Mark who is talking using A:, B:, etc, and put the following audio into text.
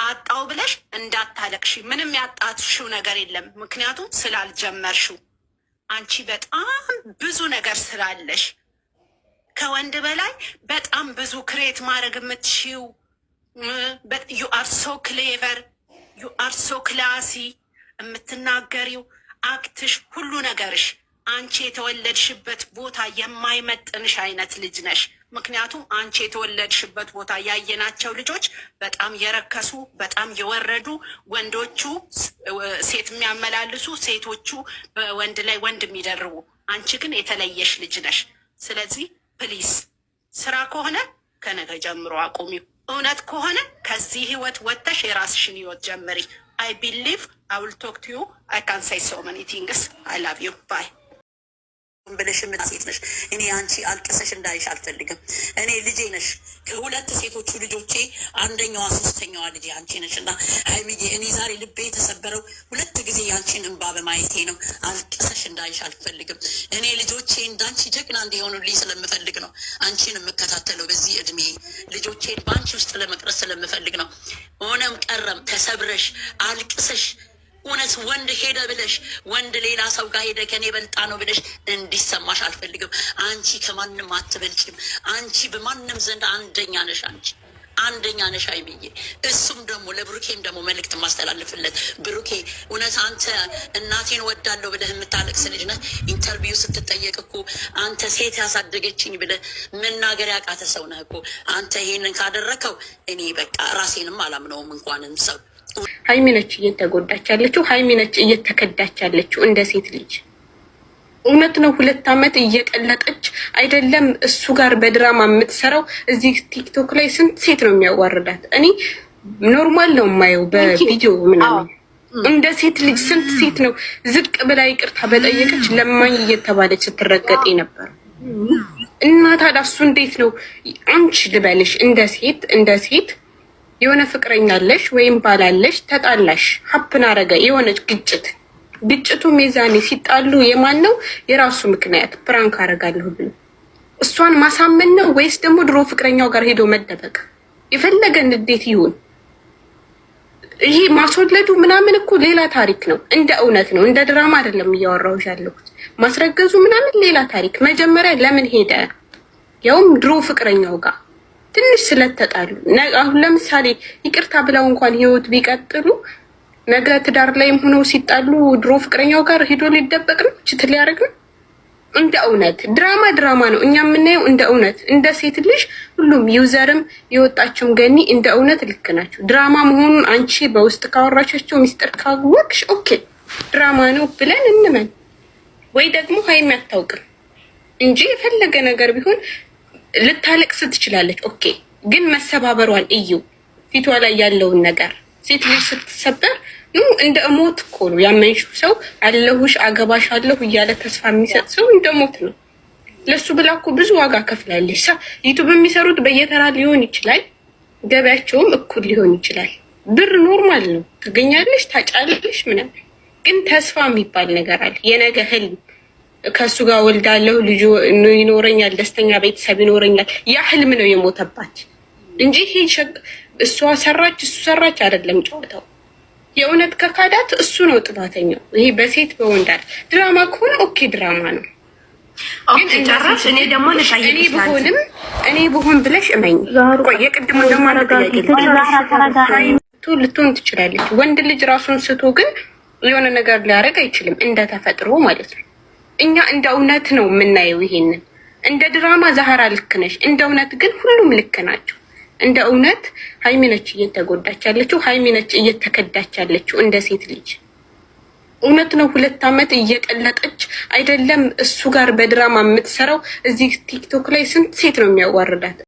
A: አጣው ብለሽ እንዳታለቅሺ። ምንም ያጣሽው ነገር የለም፣ ምክንያቱም ስላልጀመርሽው። አንቺ በጣም ብዙ ነገር ስላለሽ ከወንድ በላይ በጣም ብዙ ክሬት ማድረግ የምትሽው። ዩ አር ሶ ክሌቨር፣ ዩ አር ሶ ክላሲ። የምትናገሪው አክትሽ፣ ሁሉ ነገርሽ አንቺ የተወለድሽበት ቦታ የማይመጥንሽ አይነት ልጅ ነሽ። ምክንያቱም አንቺ የተወለድሽበት ቦታ ያየናቸው ልጆች በጣም የረከሱ፣ በጣም የወረዱ፣ ወንዶቹ ሴት የሚያመላልሱ፣ ሴቶቹ በወንድ ላይ ወንድ የሚደርቡ። አንቺ ግን የተለየሽ ልጅ ነሽ። ስለዚህ ፕሊስ ስራ ከሆነ ከነገ ጀምሮ አቁሚው። እውነት ከሆነ ከዚህ ህይወት ወጥተሽ የራስሽን ህይወት ጀምሪ። I believe I will talk to you. I can say so many things. I love you. Bye. ብለሽ ሴት ነሽ። እኔ አንቺ አልቅሰሽ እንዳይሽ አልፈልግም። እኔ ልጄ ነሽ። ከሁለት ሴቶቹ ልጆቼ አንደኛዋ ሶስተኛዋ ልጄ አንቺ ነሽ እና ሀይሚዬ፣ እኔ ዛሬ ልቤ የተሰበረው ሁለት ጊዜ ያንቺን እንባ በማየቴ ነው። አልቅሰሽ እንዳይሽ አልፈልግም። እኔ ልጆቼ እንዳንቺ ጀግና እንዲሆኑልኝ ስለምፈልግ ነው አንቺን የምከታተለው። በዚህ እድሜ ልጆቼን በአንቺ ውስጥ ለመቅረስ ስለምፈልግ ነው። ሆነም ቀረም ተሰብረሽ አልቅሰሽ እውነት ወንድ ሄደ ብለሽ ወንድ ሌላ ሰው ጋር ሄደ ከኔ በልጣ ነው ብለሽ እንዲሰማሽ አልፈልግም። አንቺ ከማንም አትበልጭም። አንቺ በማንም ዘንድ አንደኛ ነሽ። አንቺ አንደኛ ነሽ ሀይሚዬ። እሱም ደግሞ ለብሩኬም ደግሞ መልእክት ማስተላልፍለት፣ ብሩኬ እውነት አንተ እናቴን ወዳለሁ ብለህ የምታለቅስ ልጅ ነህ። ኢንተርቪው ስትጠየቅ እኮ አንተ ሴት ያሳደገችኝ ብለህ መናገር ያቃተ ሰው ነህ እኮ። አንተ ይሄንን ካደረከው እኔ በቃ ራሴንም አላምነውም እንኳንም ሰው።
B: ሀይሚ ነች እየተጎዳች ያለችው፣ ሀይሚ ነች እየተከዳች ያለችው እንደ ሴት ልጅ። እውነት ነው 2 ዓመት እየቀለጠች አይደለም እሱ ጋር በድራማ የምትሰራው። እዚህ ቲክቶክ ላይ ስንት ሴት ነው የሚያዋርዳት? እኔ ኖርማል ነው የማየው በቪዲዮ ምናምን። እንደ ሴት ልጅ ስንት ሴት ነው ዝቅ ብላ ይቅርታ በጠየቀች ለማኝ እየተባለች ስትረገጥ ነበር። እና ታዲያ እሱ እንዴት ነው አንቺ ልበልሽ እንደ ሴት የሆነ ፍቅረኛ አለሽ ወይም ባላለሽ፣ ተጣላሽ፣ ሀፕን አረገ የሆነች ግጭቱ ሚዛኔ ሲጣሉ የማን ነው? የራሱ ምክንያት ፕራንክ አረጋለሁ ብሎ እሷን ማሳመን ነው ወይስ ደግሞ ድሮ ፍቅረኛው ጋር ሄዶ መደበቅ? የፈለገ ንዴት ይሁን ይሄ ማስወለዱ ምናምን እኮ ሌላ ታሪክ ነው። እንደ እውነት ነው፣ እንደ ድራማ አይደለም እያወራሁሽ ያለሁት። ማስረገዙ ምናምን ሌላ ታሪክ። መጀመሪያ ለምን ሄደ? ያውም ድሮ ፍቅረኛው ጋር ትንሽ ስለተጣሉ። አሁን ለምሳሌ ይቅርታ ብለው እንኳን ህይወት ቢቀጥሉ ነገ ትዳር ላይም ሆነው ሲጣሉ ድሮ ፍቅረኛው ጋር ሄዶ ሊደበቅ ነው? ችት ሊያደርግ ነው? እንደ እውነት ድራማ ነው እኛ የምናየው። እንደ እውነት እንደ ሴት ልጅ ሁሉም ዩዘርም የወጣችውም ገኒ እንደ እውነት ልክ ናቸው። ድራማ መሆኑን አንቺ በውስጥ ካወራቻቸው ሚስጥር ካወቅሽ ኦኬ ድራማ ነው ብለን እንመን። ወይ ደግሞ ሀይሚ አታውቅም እንጂ የፈለገ ነገር ቢሆን ልታለቅስ ትችላለች። ኦኬ ግን መሰባበሯን እዩ፣ ፊቷ ላይ ያለውን ነገር። ሴት ልጅ ስትሰበር እንደ ሞት እኮ ነው። ያመንሽው ሰው አለሁሽ አገባሻለሁ እያለ ተስፋ የሚሰጥ ሰው እንደ ሞት ነው። ለሱ ብላ እኮ ብዙ ዋጋ ከፍላለች። ዩቱብ የሚሰሩት በየተራ ሊሆን ይችላል፣ ገበያቸውም እኩል ሊሆን ይችላል። ብር ኖርማል ነው፣ ታገኛለሽ፣ ታጫለሽ ምናምን። ግን ተስፋ የሚባል ነገር አለ። የነገ ህልም ከሱ ጋር ወልዳለሁ፣ ልጅ ይኖረኛል፣ ደስተኛ ቤተሰብ ይኖረኛል። ያ ህልም ነው የሞተባት እንጂ እሷ ሰራች እሱ ሰራች አይደለም ጨዋታው። የእውነት ከካዳት እሱ ነው ጥፋተኛው። ይሄ በሴት በወንድ አይደል። ድራማ ከሆነ ኦኬ ድራማ ነው።
C: ግን ጨራሽ እኔ ደግሞ
B: እኔ ብሆን ብለሽ እመኝ። ቆይ የቅድሙ ደግሞ ልትሆን ትችላለች። ወንድ ልጅ ራሱን ስቶ ግን የሆነ ነገር ሊያደርግ አይችልም፣ እንደ ተፈጥሮ ማለት ነው። እኛ እንደ እውነት ነው የምናየው ይሄንን። እንደ ድራማ ዛህራ ልክ ነሽ፣ እንደ እውነት ግን ሁሉም ልክ ናቸው። እንደ እውነት ሀይሚ ነች እየተጎዳች ያለችው፣ ሀይሚ ነች እየተከዳች ያለችው እንደ ሴት ልጅ። እውነት ነው 2 ዓመት እየቀለጠች አይደለም እሱ ጋር በድራማ የምትሰራው። እዚህ ቲክቶክ ላይ ስንት ሴት ነው የሚያዋርዳት?